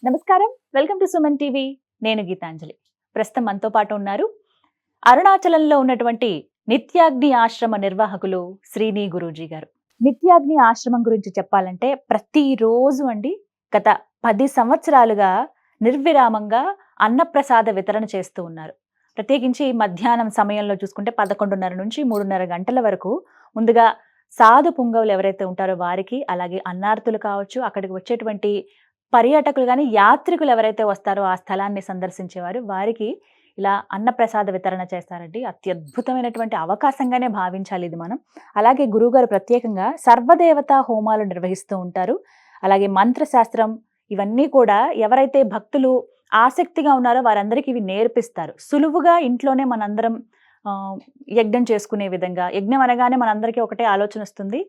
నమస్కారం. Welcome to Suman TV. నేను గీతాంజలి. ప్రస్తుతం మనతో పాటు ఉన్నారు అరుణాచలంలో ఉన్నటువంటి నిత్యాగ్ని ఆశ్రమ నిర్వాహకులు శ్రీని గురూజీ గారు. నిత్యాగ్ని ఆశ్రమం గురించి చెప్పాలంటే ప్రతిరోజు అండి గత 10 సంవత్సరాలుగా నిర్విరామంగా అన్నప్రసాద వితరణ చేస్తూ ఉన్నారు. ప్రత్యేకించి మధ్యాహ్నం సమయంలో చూసుకుంటే 11:30 నుంచి 3:30 గంటల వరకు ముందుగా సాధు పుంగవులు ఎవరైతే ఉంటారో వారికి, అలాగే అన్నార్తులు కావచ్చు, అక్కడికి వచ్చేటువంటి పర్యాటకులు గాని, యాత్రికులు ఎవరైతే వస్తారో ఆ స్థలాన్ని సందర్శించేవారు వారికి ఇలా అన్నప్రసాద వితరణ చేస్తారండి. అత్యద్భుతమైనటువంటి అవకాశంగానే భావించాలి ఇది మనం. అలాగే గురువుగారు ప్రత్యేకంగా సర్వదేవతా హోమాలు నిర్వహిస్తూ ఉంటారు. అలాగే మంత్రశాస్త్రం ఇవన్నీ కూడా ఎవరైతే భక్తులు ఆసక్తిగా ఉన్నారో వారందరికీ ఇవి నేర్పిస్తారు. సులువుగా ఇంట్లోనే మనందరం యజ్ఞం చేసుకునే విధంగా. యజ్ఞం అనగానే మనందరికీ ఒకటే ఆలోచన వస్తుంది,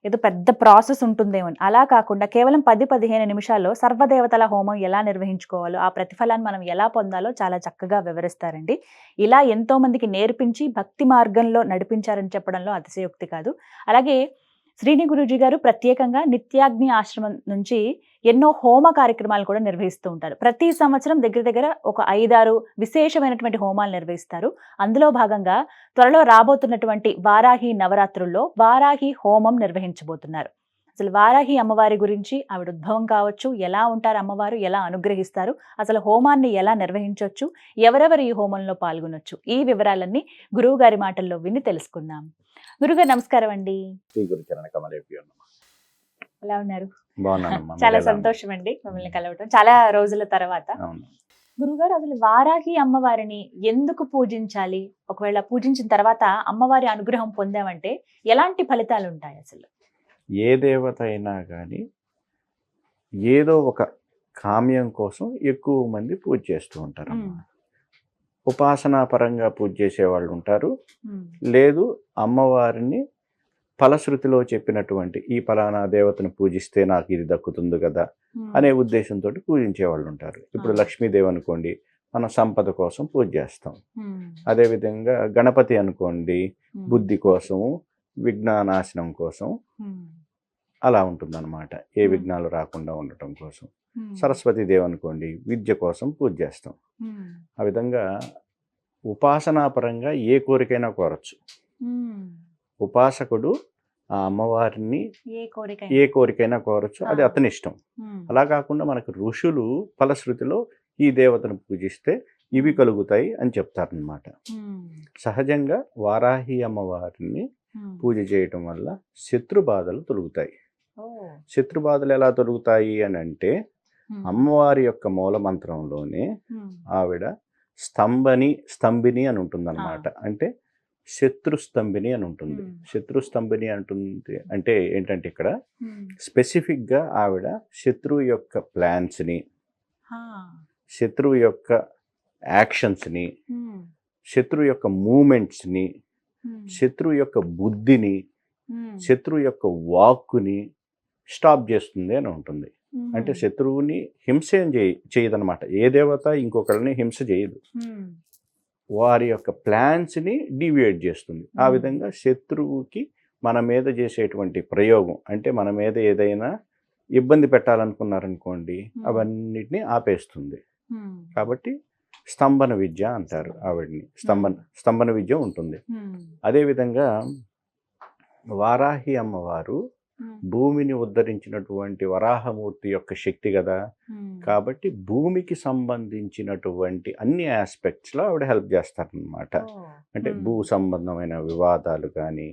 ఏదో పెద్ద ప్రాసెస్ ఉంటుందేమో. అలా కాకుండా కేవలం 10-15 నిమిషాల్లో సర్వదేవతల హోమం ఎలా నిర్వహించుకోవాలో, ఆ ప్రతిఫలాన్ని మనం ఎలా పొందాలో చాలా చక్కగా వివరిస్తారండి. ఇలా ఎంతో మందికి నేర్పించి భక్తి మార్గంలో నడిపించారని చెప్పడంలో అతిశయోక్తి కాదు. అలాగే శ్రీని గురూజీ గారు ప్రత్యేకంగా నిత్యాగ్ని ఆశ్రమం నుంచి ఎన్నో హోమ కార్యక్రమాలు కూడా నిర్వహిస్తూ ఉంటారు. ప్రతి సంవత్సరం దగ్గర దగ్గర ఒక 5-6 విశేషమైనటువంటి హోమాలు నిర్వహిస్తారు. అందులో భాగంగా త్వరలో రాబోతున్నటువంటి వారాహి నవరాత్రుల్లో వారాహి హోమం నిర్వహించబోతున్నారు. అసలు వారాహి అమ్మవారి గురించి, ఆవిడ ఉద్భవం కావచ్చు, ఎలా ఉంటారు అమ్మవారు, ఎలా అనుగ్రహిస్తారు, అసలు హోమాన్ని ఎలా నిర్వహించవచ్చు, ఎవరెవరు ఈ హోమంలో పాల్గొనొచ్చు, ఈ వివరాలన్నీ గురువు గారి మాటల్లో విని తెలుసుకుందాం. గురుగారు నమస్కారం అండి. ఎలా ఉన్నారు? చాలా సంతోషం అండి మిమ్మల్ని కలవటం చాలా రోజుల తర్వాత. గురుగారు, అసలు వారాహి అమ్మవారిని ఎందుకు పూజించాలి? ఒకవేళ పూజించిన తర్వాత అమ్మవారి అనుగ్రహం పొందామంటే ఎలాంటి ఫలితాలు ఉంటాయి? అసలు ఏ దేవత అయినా కానీ ఏదో ఒక కామ్యం కోసం ఎక్కువ మంది పూజ చేస్తూ ఉంటారు. ఉపాసనా పరంగా పూజ చేసేవాళ్ళు ఉంటారు, లేదు అమ్మవారిని ఫలశ్రుతిలో చెప్పినటువంటి ఈ ఫలానా దేవతను పూజిస్తే నాకు ఇది దక్కుతుంది కదా అనే ఉద్దేశంతో పూజించే వాళ్ళు ఉంటారు. ఇప్పుడు లక్ష్మీదేవి అనుకోండి, మనం సంపద కోసం పూజ చేస్తాం. అదేవిధంగా గణపతి అనుకోండి, బుద్ధి కోసము, విఘ్నానాశనం కోసం అలా ఉంటుందన్నమాట, ఏ విఘ్నాలు రాకుండా ఉండటం కోసం. సరస్వతీదేవి అనుకోండి, విద్య కోసం పూజ చేస్తాం. ఆ విధంగా ఉపాసనాపరంగా ఏ కోరికైనా కోరచ్చు. ఉపాసకుడు ఆ అమ్మవారిని ఏ కోరికైనా కోరచ్చు, అది అతని ఇష్టం. అలా కాకుండా మనకు ఋషులు ఫలశ్రుతిలో ఈ దేవతను పూజిస్తే ఇవి కలుగుతాయి అని చెప్తారనమాట. సహజంగా వారాహి అమ్మవారిని పూజ చేయటం వల్ల శత్రుబాధలు తొలుగుతాయి. శత్రుబాధలు ఎలా తొలుగుతాయి అని అంటే, అమ్మవారి యొక్క మూల మంత్రంలోనే ఆవిడ స్తంభిని అని ఉంటుందన్నమాట. అంటే శత్రుస్తంభిని అని ఉంటుంది. శత్రుస్తంభిని అంటుంది అంటే ఏంటంటే, ఇక్కడ స్పెసిఫిక్గా ఆవిడ శత్రువు యొక్క ప్లాన్స్ని, శత్రువు యొక్క యాక్షన్స్ని, శత్రువు యొక్క మూమెంట్స్ని, శత్రువు యొక్క బుద్ధిని, శత్రువు యొక్క వాక్కుని స్టాప్ చేస్తుంది అని ఉంటుంది. అంటే శత్రువుని హింస చేయదనమాట. ఏ దేవత ఇంకొకరిని హింస చేయదు, వారి యొక్క ప్లాన్స్ని డీవియేట్ చేస్తుంది. ఆ విధంగా శత్రువుకి మన మీద చేసేటువంటి ప్రయోగం, అంటే మన మీద ఏదైనా ఇబ్బంది పెట్టాలనుకున్నారనుకోండి, అవన్నిటిని ఆపేస్తుంది. కాబట్టి స్తంభన విద్య అంటారు ఆవిడ్ని. స్తంభన విద్య ఉంటుంది. అదేవిధంగా వారాహి అమ్మవారు భూమిని ఉద్ధరించినటువంటి వరాహమూర్తి యొక్క శక్తి కదా. కాబట్టి భూమికి సంబంధించినటువంటి అన్ని ఆస్పెక్ట్స్లో ఆవిడ హెల్ప్ చేస్తారనమాట. అంటే భూ సంబంధమైన వివాదాలు కానీ,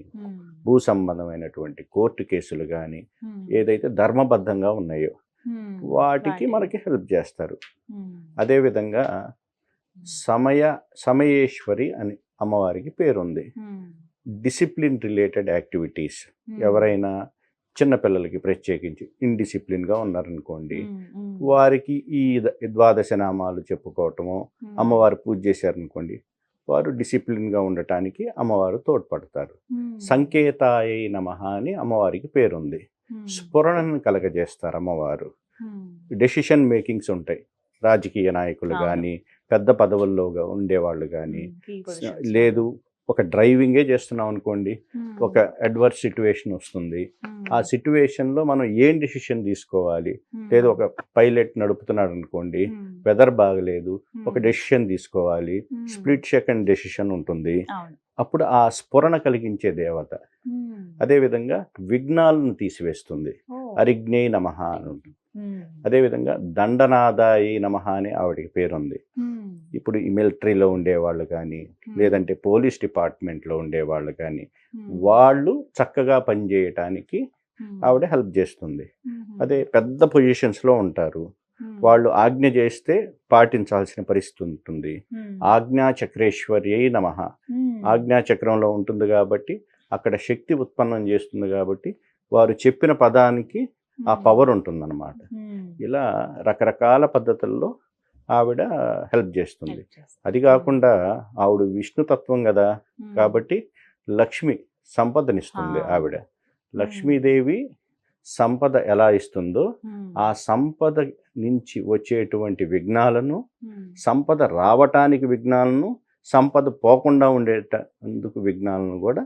భూ సంబంధమైనటువంటి కోర్టు కేసులు కానీ, ఏదైతే ధర్మబద్ధంగా ఉన్నాయో వాటికి మనకి హెల్ప్ చేస్తారు. అదేవిధంగా సమయేశ్వరి అని అమ్మవారికి పేరుంది. డిసిప్లిన్ రిలేటెడ్ యాక్టివిటీస్, ఎవరైనా చిన్నపిల్లలకి ప్రత్యేకించి ఇండిసిప్లిన్గా ఉన్నారనుకోండి, వారికి ఈ ద్వాదశ నామాలు చెప్పుకోవటము, అమ్మవారు పూజ చేశారనుకోండి, వారు డిసిప్లిన్గా ఉండటానికి అమ్మవారు తోడ్పడతారు. సంకేతాయ నమః అని అమ్మవారికి పేరుంది. స్ఫురణను కలగజేస్తారు అమ్మవారు. డెసిషన్ మేకింగ్స్ ఉంటాయి. రాజకీయ నాయకులు కానీ, పెద్ద పదవుల్లో ఉండేవాళ్ళు కానీ, లేదు ఒక డ్రైవింగే చేస్తున్నాం అనుకోండి, ఒక అడ్వర్స్ సిట్యువేషన్ వస్తుంది. ఆ సిట్యువేషన్లో మనం ఏం డిసిషన్ తీసుకోవాలి, లేదు ఒక పైలట్ నడుపుతున్నాడు అనుకోండి, వెదర్ బాగలేదు, ఒక డెసిషన్ తీసుకోవాలి, స్ప్లిట్ సెకండ్ డెసిషన్ ఉంటుంది. అప్పుడు ఆ స్ఫురణ కలిగించే దేవత. అదేవిధంగా విఘ్నాలను తీసివేస్తుంది, అరిజ్ఞేయ నమః అని ఉంటుంది. అదేవిధంగా దండనాదాయి నమః అని ఆవిడకి పేరుంది. ఇప్పుడు ఈ మిలిటరీలో ఉండేవాళ్ళు కానీ, లేదంటే పోలీస్ డిపార్ట్మెంట్లో ఉండేవాళ్ళు కానీ, వాళ్ళు చక్కగా పనిచేయటానికి ఆవిడ హెల్ప్ చేస్తుంది. అదే పెద్ద పొజిషన్స్లో ఉంటారు, వాళ్ళు ఆజ్ఞ చేస్తే పాటించాల్సిన పరిస్థితి ఉంటుంది. ఆజ్ఞాచక్రేశ్వర్యై నమః. ఆజ్ఞాచక్రంలో ఉంటుంది కాబట్టి అక్కడ శక్తి ఉత్పన్నం చేస్తుంది కాబట్టి వారు చెప్పిన పదానికి ఆ పవర్ ఉంటుందన్నమాట. ఇలా రకరకాల పద్ధతుల్లో ఆవిడ హెల్ప్ చేస్తుంది. అది కాకుండా ఆవిడ విష్ణుతత్వం కదా, కాబట్టి లక్ష్మి సంపదనిస్తుంది. ఆవిడ లక్ష్మీదేవి సంపద ఎలా ఇస్తుందో, ఆ సంపద నుంచి వచ్చేటువంటి విఘ్నాలను, సంపద రావటానికి విఘ్నాలను, సంపద పోకుండా ఉండేటందుకు విఘ్నాలను కూడా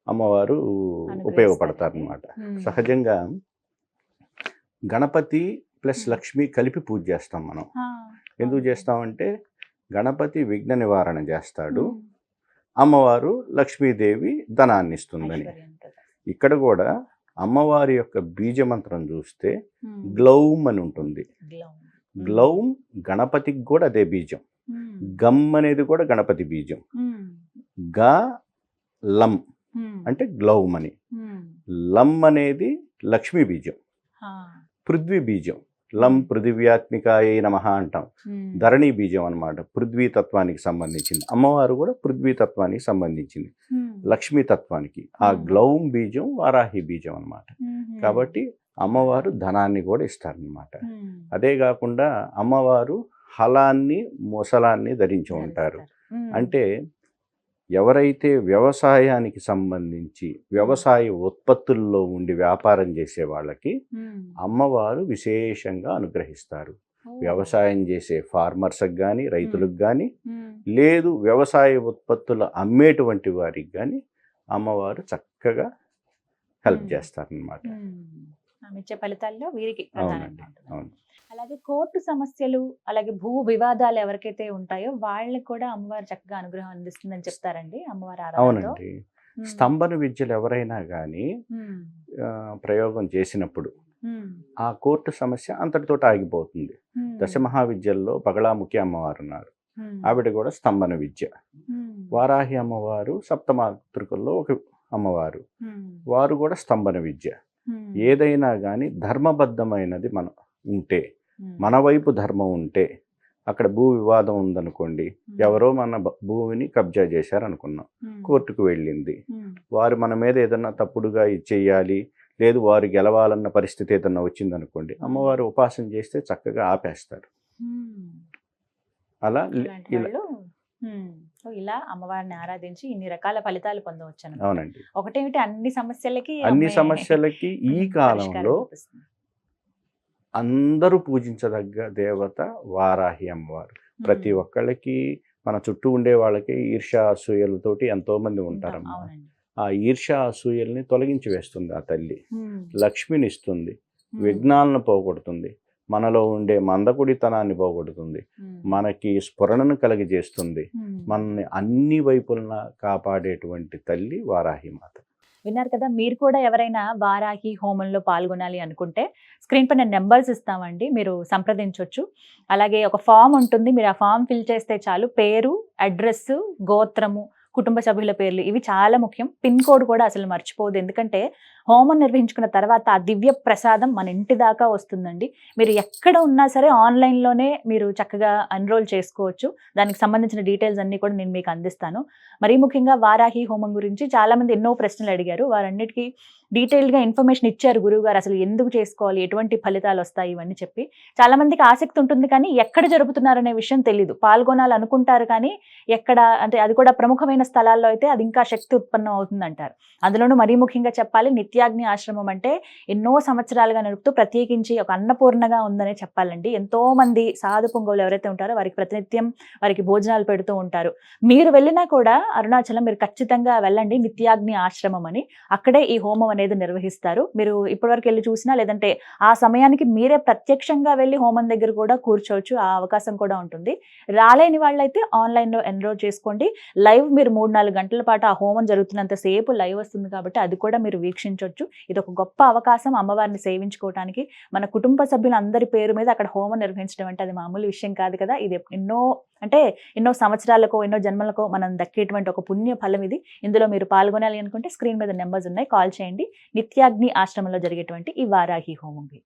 అమ్మవారు ఉపయోగపడతారనమాట. సహజంగా గణపతి ప్లస్ లక్ష్మి కలిపి పూజ చేస్తాం మనం. ఎందుకు చేస్తామంటే గణపతి విఘ్న నివారణ చేస్తాడు, అమ్మవారు లక్ష్మీదేవి ధనాన్ని ఇస్తుందని. ఇక్కడ కూడా అమ్మవారి యొక్క బీజమంత్రం చూస్తే గ్లౌమ్ అని ఉంటుంది. గ్లౌమ్ గణపతికి కూడా అదే బీజం. గమ్ అనేది కూడా గణపతి బీజం. గా లం అంటే గ్లౌమ్ అని. లం అనేది లక్ష్మీ బీజం, పృథ్వీ బీజం. లం పృథివ్యాత్మికాయై నమః అంటాం. ధరణి బీజం అన్నమాట, పృథ్వీ తత్వానికి సంబంధించింది. అమ్మవారు కూడా పృథ్వీ తత్వానికి సంబంధించింది, లక్ష్మీ తత్వానికి. ఆ గ్లౌమ్ బీజం వారాహి బీజం అన్నమాట. కాబట్టి అమ్మవారు ధనాన్ని కూడా ఇస్తారనమాట. అదే కాకుండా అమ్మవారు హలాన్ని మొసలాన్ని ధరించి ఉంటారు. అంటే ఎవరైతే వ్యవసాయానికి సంబంధించి వ్యవసాయ ఉత్పత్తుల్లో ఉండి వ్యాపారం చేసే వాళ్ళకి అమ్మవారు విశేషంగా అనుగ్రహిస్తారు. వ్యవసాయం చేసే ఫార్మర్స్కి కానీ, రైతులకు కానీ, లేదు వ్యవసాయ ఉత్పత్తులు అమ్మేటువంటి వారికి కానీ అమ్మవారు చక్కగా హెల్ప్ చేస్తారనమాట. ఇచ్చే ఫలితాల్లో వీరికి అవునండి, అవును. అలాగే కోర్టు సమస్యలు, అలాగే భూ వివాదాలు ఎవరికైతే ఉంటాయో వాళ్ళకి కూడా అమ్మవారు చక్కగా అనుగ్రహం అందిస్తుందని చెప్తారండి అమ్మవారు. అవునండి. స్తంభన విద్యలు ఎవరైనా కానీ ప్రయోగం చేసినప్పుడు ఆ కోర్టు సమస్య అంతటితో ఆగిపోతుంది. దశమహావిద్యల్లో బగళాముఖి అమ్మవారు ఉన్నారు, ఆవిడ కూడా స్తంభన విద్య. వారాహి అమ్మవారు సప్తమాతృకల్లో ఒక అమ్మవారు, వారు కూడా స్తంభన విద్య. ఏదైనా కానీ ధర్మబద్ధమైనది మన ఉంటే, మన వైపు ధర్మం ఉంటే, అక్కడ భూ వివాదం ఉందనుకోండి, ఎవరో మన భూమిని కబ్జా చేశారనుకున్నాం, కోర్టుకు వెళ్ళింది, వారు మన మీద ఏదన్నా తప్పుడుగా ఇచ్చేయాలి, లేదు వారు గెలవాలన్న పరిస్థితి ఏదన్నా వచ్చిందనుకోండి, అమ్మవారు ఉపాసన చేస్తే చక్కగా ఆపేస్తారు. అలా ఇలా అమ్మవారిని ఆరాధించి ఇన్ని రకాల ఫలితాలు పొందవచ్చు. అవునండి. ఒకటేమిటి, అన్ని సమస్యలకి ఈ కాలంలో అందరూ పూజించదగ్గ దేవత వారాహి అమ్మవారు. ప్రతి ఒక్కళ్ళకి, మన చుట్టూ ఉండే వాళ్ళకి ఈర్ష్య అసూయలతోటి ఎంతో మంది ఉంటారమ్మా. ఆ ఈర్ష్య అసూయల్ని తొలగించి వేస్తుంది ఆ తల్లి. లక్ష్మిని ఇస్తుంది, విఘ్నాలను పోగొడుతుంది, మనలో ఉండే మందకుడితనాన్ని పోగొడుతుంది, మనకి స్ఫురణను కలిగజేస్తుంది, మనల్ని అన్ని వైపులన కాపాడేటువంటి తల్లి వారాహి మాత. విన్నారు కదా, మీరు కూడా ఎవరైనా వారాహి హోమంలో పాల్గొనాలి అనుకుంటే స్క్రీన్ పైన నెంబర్స్ ఇస్తామండి, మీరు సంప్రదించవచ్చు. అలాగే ఒక ఫామ్ ఉంటుంది, మీరు ఆ ఫామ్ ఫిల్ చేస్తే చాలు. పేరు, అడ్రస్, గోత్రము, కుటుంబ సభ్యుల పేర్లు, ఇవి చాలా ముఖ్యం. పిన్ కోడ్ కూడా అసలు మర్చిపోదు, ఎందుకంటే హోమం నిర్వహించుకున్న తర్వాత ఆ దివ్య ప్రసాదం మన ఇంటి దాకా వస్తుందండి. మీరు ఎక్కడ ఉన్నా సరే ఆన్లైన్లోనే మీరు చక్కగా ఎన్రోల్ చేసుకోవచ్చు. దానికి సంబంధించిన డీటెయిల్స్ అన్నీ కూడా నేను మీకు అందిస్తాను. మరీ ముఖ్యంగా వారాహి హోమం గురించి చాలామంది ఎన్నో ప్రశ్నలు అడిగారు, వారన్నిటికీ డీటెయిల్డ్గా ఇన్ఫర్మేషన్ ఇచ్చారు గురువుగారు. అసలు ఎందుకు చేసుకోవాలి, ఎటువంటి ఫలితాలు వస్తాయి, ఇవన్నీ చెప్పి. చాలామందికి ఆసక్తి ఉంటుంది కానీ ఎక్కడ జరుపుతున్నారనే విషయం తెలీదు. పాల్గొనాలనుకుంటారు కానీ ఎక్కడ, అంటే అది కూడా ప్రముఖమైన స్థలాల్లో అయితే అది ఇంకా శక్తి ఉత్పన్నం అవుతుంది అంటారు. అందులోనూ మరీ ముఖ్యంగా చెప్పాలి, నిత్యాగ్ని ఆశ్రమం అంటే ఎన్నో సంవత్సరాలుగా నడుపుతూ ప్రత్యేకించి ఒక అన్నపూర్ణగా ఉందనే చెప్పాలండి. ఎంతో మంది సాధు పుంగవులు ఎవరైతే ఉంటారో వారికి ప్రతినిత్యం వారికి భోజనాలు పెడుతూ ఉంటారు. మీరు వెళ్ళినా కూడా అరుణాచలం మీరు ఖచ్చితంగా వెళ్ళండి, నిత్యాగ్ని ఆశ్రమం అని. అక్కడే ఈ హోమం అనేది నిర్వహిస్తారు. మీరు ఇప్పటివరకు వెళ్ళి చూసినా, లేదంటే ఆ సమయానికి మీరే ప్రత్యక్షంగా వెళ్ళి హోమం దగ్గర కూడా కూర్చోవచ్చు. ఆ అవకాశం కూడా ఉంటుంది. రాలేని వాళ్ళైతే ఆన్‌లైన్‌లో ఎన్రోల్ చేసుకోండి. లైవ్ మీరు 3-4 గంటల పాటు ఆ హోమం జరుగుతున్నంత సేపు లైవ్ వస్తుంది కాబట్టి అది కూడా మీరు వీక్షించొచ్చు. ఇదొక గొప్ప అవకాశం అమ్మవారిని సేవించుకోవటానికి. మన కుటుంబ సభ్యులందరి పేరు మీద అక్కడ హోమం నిర్వహించడం అంటే అది మామూలు విషయం కాదు కదా! ఇది ఎన్నో సంవత్సరాలకో, ఎన్నో జన్మలకో మనం దక్కేటువంటి ఒక పుణ్య ఫలం ఇది. ఇందులో మీరు పాల్గొనాలి అనుకుంటే స్క్రీన్ మీద నంబర్స్ ఉన్నాయి. కాల్ చేయండి. నిత్యాగ్ని ఆశ్రమంలో జరిగేటువంటి ఈ వారాహి హోమంకి.